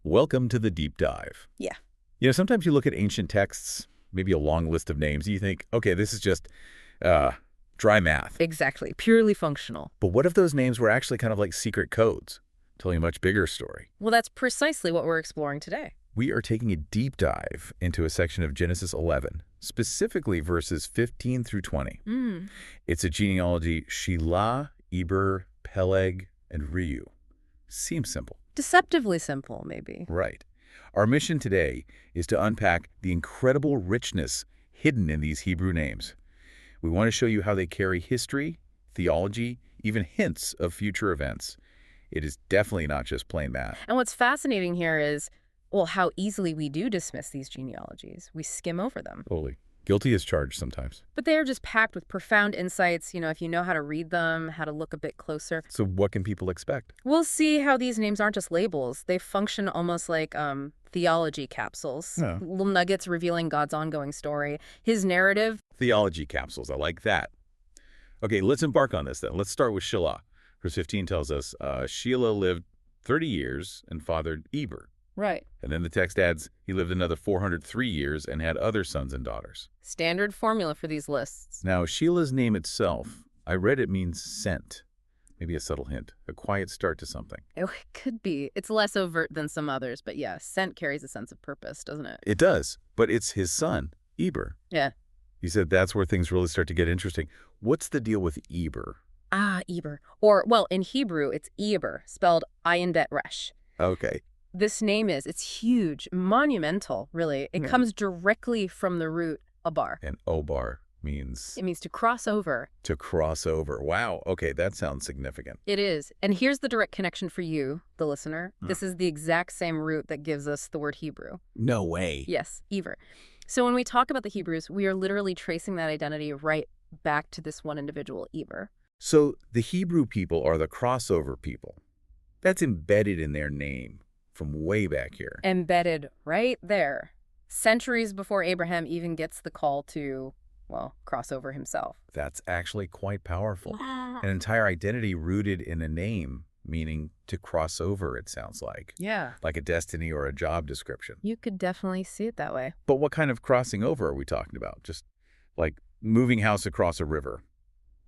Welcome to the deep dive. Yeah. Sometimes you look at ancient texts, maybe a long list of names, and you think, okay, this is just dry math. Exactly. Purely functional. But what if those names were actually kind of like secret codes, telling a much bigger story? Well, that's precisely what we're exploring today. We are taking a deep dive into a section of Genesis 11, specifically verses 15 through 20. It's a genealogy Shelah, Eber, Peleg, and Reu. Seems simple. Deceptively simple, maybe. Right. Our mission today is to unpack the incredible richness hidden in these Hebrew names. We want to show you how they carry history, theology, even hints of future events. It is definitely not just plain math. And what's fascinating here is, well, how easily we do dismiss these genealogies. We skim over them. Totally. Guilty as charged sometimes. But they are just packed with profound insights, if you know how to read them, how to look a bit closer. So what can people expect? We'll see how these names aren't just labels. They function almost like theology capsules. Yeah. Little nuggets revealing God's ongoing story. His narrative. Theology capsules. I like that. Okay, let's embark on this then. Let's start with Shelah. Verse 15 tells us, Shelah lived 30 years and fathered Eber. Right. And then the text adds, he lived another 403 years and had other sons and daughters. Standard formula for these lists. Now, Shelah's name itself, I read it means sent. Maybe a subtle hint, a quiet start to something. Oh, it could be. It's less overt than some others, but yeah, scent carries a sense of purpose, doesn't it? It does, but it's his son, Eber. Yeah. He said that's where things really start to get interesting. What's the deal with Eber? Eber. Or, well, in Hebrew, it's Eber, spelled ayin bet resh. Okay. This name it's huge, monumental, really. It comes directly from the root abar. And obar means? It means to cross over. To cross over. Wow. Okay, that sounds significant. It is. And here's the direct connection for you, the listener. This is the exact same root that gives us the word Hebrew. No way. Yes, Eber. So when we talk about the Hebrews, we are literally tracing that identity right back to this one individual, Eber. So the Hebrew people are the crossover people. That's embedded in their name from way back here. Embedded right there. Centuries before Abraham even gets the call to, well, cross over himself. That's actually quite powerful. An entire identity rooted in a name, meaning to cross over, it sounds like. Yeah. Like a destiny or a job description. You could definitely see it that way. But what kind of crossing over are we talking about? Just like moving house across a river?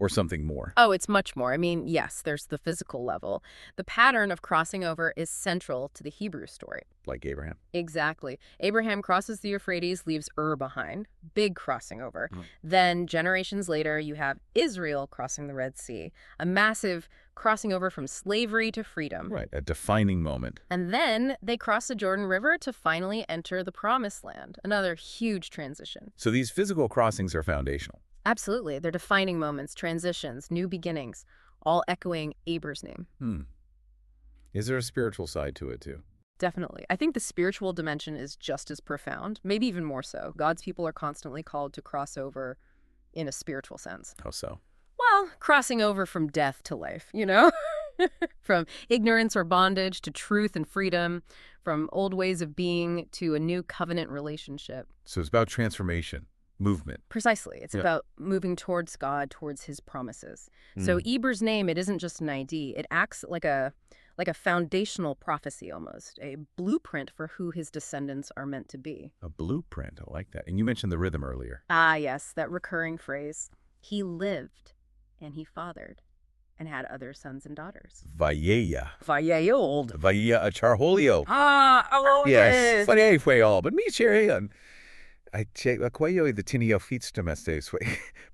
Or something more? Oh, it's much more. I mean, yes, there's the physical level. The pattern of crossing over is central to the Hebrew story. Like Abraham? Exactly. Abraham crosses the Euphrates, leaves behind. Big crossing over. Then, generations later, you have Israel crossing the Red Sea. A massive crossing over from slavery to freedom. Right, a defining moment. And then they cross the Jordan River to finally enter the Promised Land. Another huge transition. So these physical crossings are foundational. Absolutely. They're defining moments, transitions, new beginnings, all echoing Eber's name. Is there a spiritual side to it, too? Definitely. I think the spiritual dimension is just as profound, maybe even more so. God's people are constantly called to cross over in a spiritual sense. How so? Well, crossing over from death to life, From ignorance or bondage to truth and freedom, from old ways of being to a new covenant relationship. So it's about transformation. Movement. Precisely. It's about moving towards God, towards his promises. So Eber's name, it isn't just an ID. It acts like a foundational prophecy almost, a blueprint for who his descendants are meant to be. A blueprint. I like that. And you mentioned the rhythm earlier. Yes, that recurring phrase. He lived and he fathered and had other sons and daughters. Vayeya. Vayeold. Vayeya a charholio. Oh, yes. Vayeya fue all, but me cherian. I check cuello the tinio feetstemestes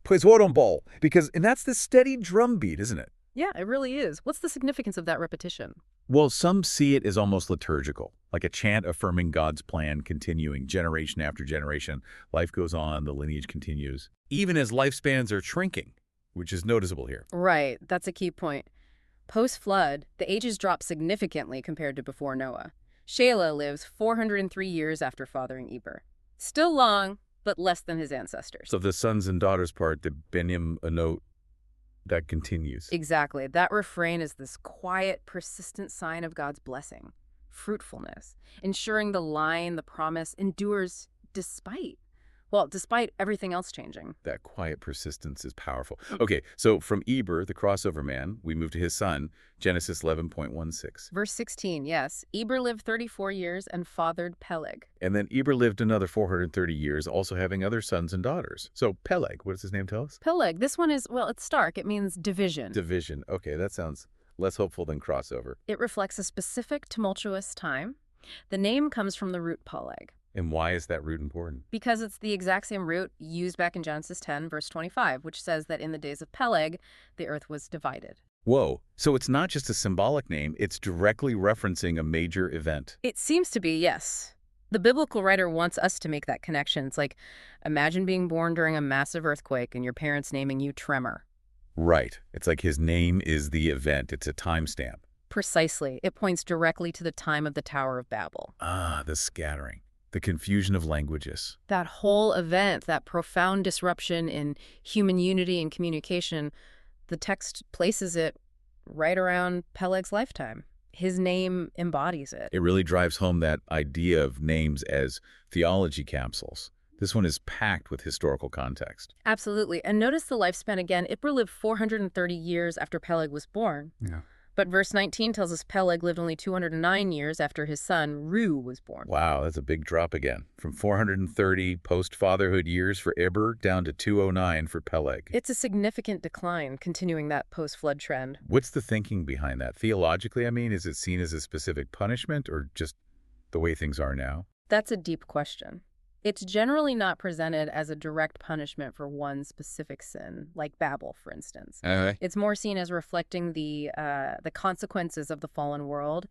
pues ball because and that's the steady drumbeat, isn't it? Yeah, it really is. What's the significance of that repetition? Well, some see it as almost liturgical, like a chant affirming God's plan continuing generation after generation. Life goes on, the lineage continues, even as lifespans are shrinking, which is noticeable here. Right, that's a key point. Post-flood, the ages drop significantly compared to before Noah. Shelah lives 403 years after fathering Eber. Still long, but less than his ancestors. So the sons and daughters part, the benim a note, that continues. Exactly. That refrain is this quiet, persistent sign of God's blessing, fruitfulness, ensuring the line, the promise, endures despite, Well, despite everything else changing. That quiet persistence is powerful. Okay, so from Eber, the crossover man, we move to his son, Genesis 11:16. Verse 16, yes. Eber lived 34 years and fathered Peleg. And then Eber lived another 430 years, also having other sons and daughters. So Peleg, what does his name tell us? Peleg, this one is, well, it's stark. It means division. Division. Okay, that sounds less hopeful than crossover. It reflects a specific tumultuous time. The name comes from the root Peleg. And why is that root important? Because it's the exact same root used back in Genesis 10, verse 25, which says that in the days of Peleg, the earth was divided. Whoa, so it's not just a symbolic name, it's directly referencing a major event. It seems to be, yes. The biblical writer wants us to make that connection. It's like, imagine being born during a massive earthquake and your parents naming you Tremor. Right. It's like his name is the event. It's a timestamp. Precisely. It points directly to the time of the Tower of Babel. Ah, the scattering. The confusion of languages. That whole event, that profound disruption in human unity and communication, the text places it right around Peleg's lifetime. His name embodies it. It really drives home that idea of names as theology capsules. This one is packed with historical context. Absolutely. And notice the lifespan again. Eber lived 430 years after Peleg was born. Yeah. But verse 19 tells us Peleg lived only 209 years after his son, Reu, was born. Wow, that's a big drop again. From 430 post-fatherhood years for Eber down to 209 for Peleg. It's a significant decline, continuing that post-flood trend. What's the thinking behind that? Theologically, I mean, is it seen as a specific punishment or just the way things are now? That's a deep question. It's generally not presented as a direct punishment for one specific sin, like Babel, for instance. It's more seen as reflecting the consequences of the fallen world,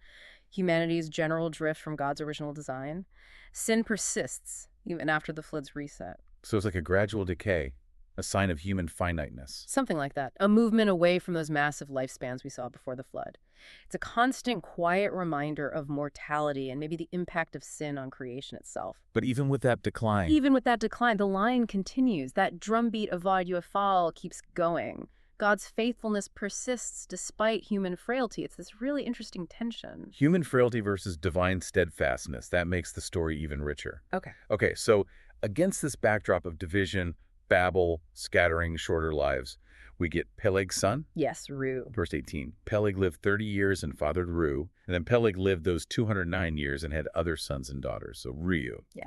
humanity's general drift from God's original design. Sin persists even after the flood's reset. So it's like a gradual decay, a sign of human finiteness. Something like that. A movement away from those massive lifespans we saw before the flood. It's a constant, quiet reminder of mortality and maybe the impact of sin on creation itself. But even with that decline... the line continues. That drumbeat of Vod Yafal keeps going. God's faithfulness persists despite human frailty. It's this really interesting tension. Human frailty versus divine steadfastness. That makes the story even richer. Okay, so against this backdrop of division, Babel, scattering, shorter lives, we get Peleg's son? Yes, Reu. Verse 18. Peleg lived 30 years and fathered Reu. And then Peleg lived those 209 years and had other sons and daughters. So Reu. Yeah.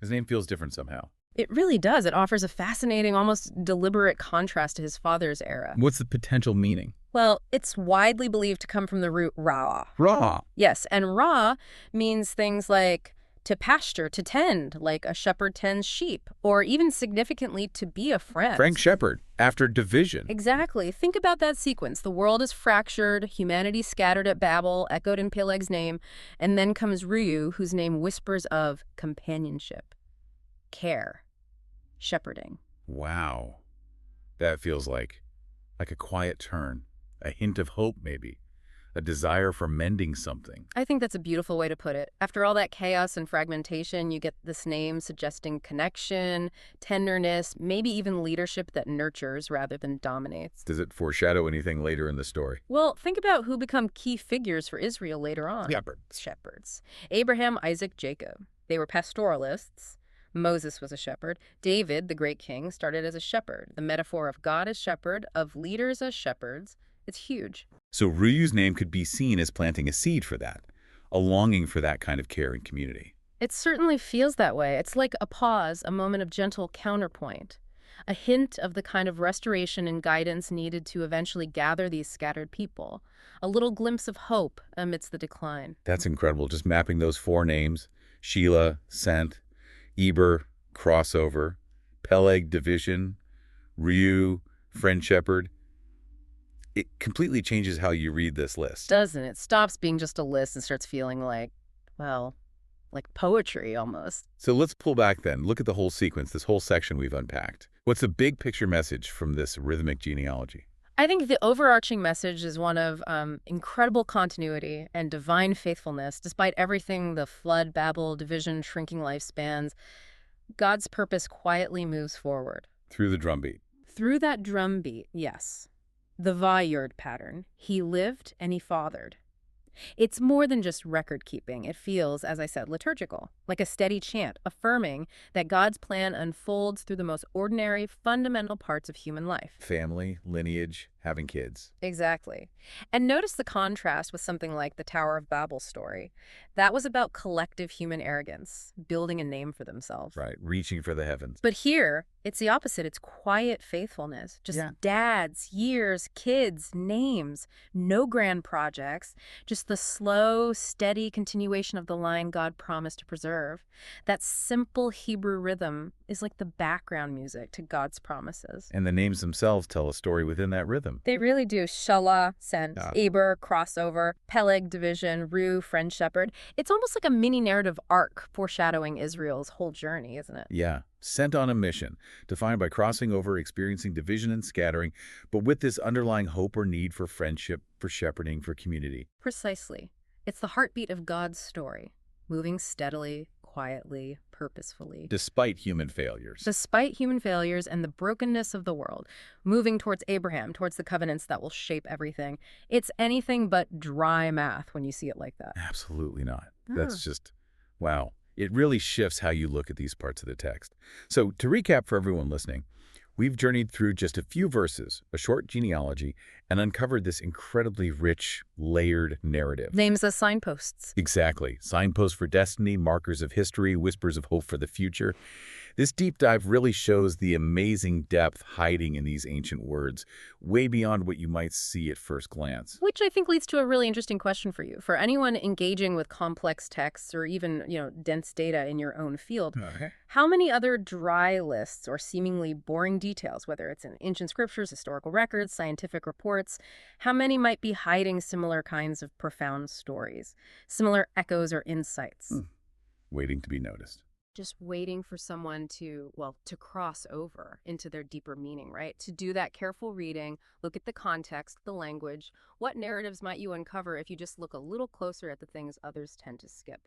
His name feels different somehow. It really does. It offers a fascinating, almost deliberate contrast to his father's era. What's the potential meaning? Well, it's widely believed to come from the root Ra. Ra. Yes, and Ra means things like to pasture, to tend, like a shepherd tends sheep, or even significantly to be a friend. Frank Shepherd, after division. Exactly. Think about that sequence. The world is fractured, humanity scattered at Babel, echoed in Peleg's name, and then comes Reu, whose name whispers of companionship, care, shepherding. Wow. That feels like a quiet turn, a hint of hope maybe. A desire for mending something. I think that's a beautiful way to put it. After all that chaos and fragmentation, you get this name suggesting connection, tenderness, maybe even leadership that nurtures rather than dominates. Does it foreshadow anything later in the story? Well, think about who become key figures for Israel later on. Shepherds. Abraham, Isaac, Jacob. They were pastoralists. Moses was a shepherd. David, the great king, started as a shepherd. The metaphor of God as shepherd, of leaders as shepherds, it's huge. So Reu's name could be seen as planting a seed for that, a longing for that kind of care and community. It certainly feels that way. It's like a pause, a moment of gentle counterpoint, a hint of the kind of restoration and guidance needed to eventually gather these scattered people, a little glimpse of hope amidst the decline. That's incredible, just mapping those four names, Sheila, Sent, Eber, crossover, Peleg, division, Reu, friend shepherd. It completely changes how you read this list. Doesn't it? Stops being just a list and starts feeling like, well, like poetry almost. So let's pull back then. Look at the whole sequence, this whole section we've unpacked. What's the big picture message from this rhythmic genealogy? I think the overarching message is one of incredible continuity and divine faithfulness. Despite everything, the flood, Babel, division, shrinking lifespans, God's purpose quietly moves forward. Through the drumbeat. Through that drumbeat, yes. The Vayurd pattern. He lived and he fathered. It's more than just record keeping. It feels, as I said, liturgical, like a steady chant, affirming that God's plan unfolds through the most ordinary, fundamental parts of human life. Family, lineage, having kids. Exactly. And notice the contrast with something like the Tower of Babel story. That was about collective human arrogance, building a name for themselves. Right, reaching for the heavens. But here, it's the opposite. It's quiet faithfulness. Just dads, years, kids, names, no grand projects, just the slow, steady continuation of the line God promised to preserve. That simple Hebrew rhythm is like the background music to God's promises. And the names themselves tell a story within that rhythm. They really do. Shelah, sent, Eber, crossover, Peleg, division, Ru, friend shepherd. It's almost like a mini narrative arc foreshadowing Israel's whole journey, isn't it? Yeah, sent on a mission, defined by crossing over, experiencing division and scattering, but with this underlying hope or need for friendship, for shepherding, for community. Precisely. It's the heartbeat of God's story, moving steadily, quietly, purposefully. Despite human failures. Despite human failures and the brokenness of the world, moving towards Abraham, towards the covenants that will shape everything. It's anything but dry math when you see it like that. Absolutely not. That's just, wow. It really shifts how you look at these parts of the text. So to recap for everyone listening, we've journeyed through just a few verses, a short genealogy, and uncovered this incredibly rich, layered narrative. Names as signposts. Exactly. Signposts for destiny, markers of history, whispers of hope for the future. This deep dive really shows the amazing depth hiding in these ancient words, way beyond what you might see at first glance. Which I think leads to a really interesting question for you. For anyone engaging with complex texts or even, dense data in your own field, how many other dry lists or seemingly boring details, whether it's in ancient scriptures, historical records, scientific reports, how many might be hiding similar kinds of profound stories, similar echoes or insights? Waiting to be noticed. Just waiting for someone to cross over into their deeper meaning, right? To do that careful reading, look at the context, the language. What narratives might you uncover if you just look a little closer at the things others tend to skip?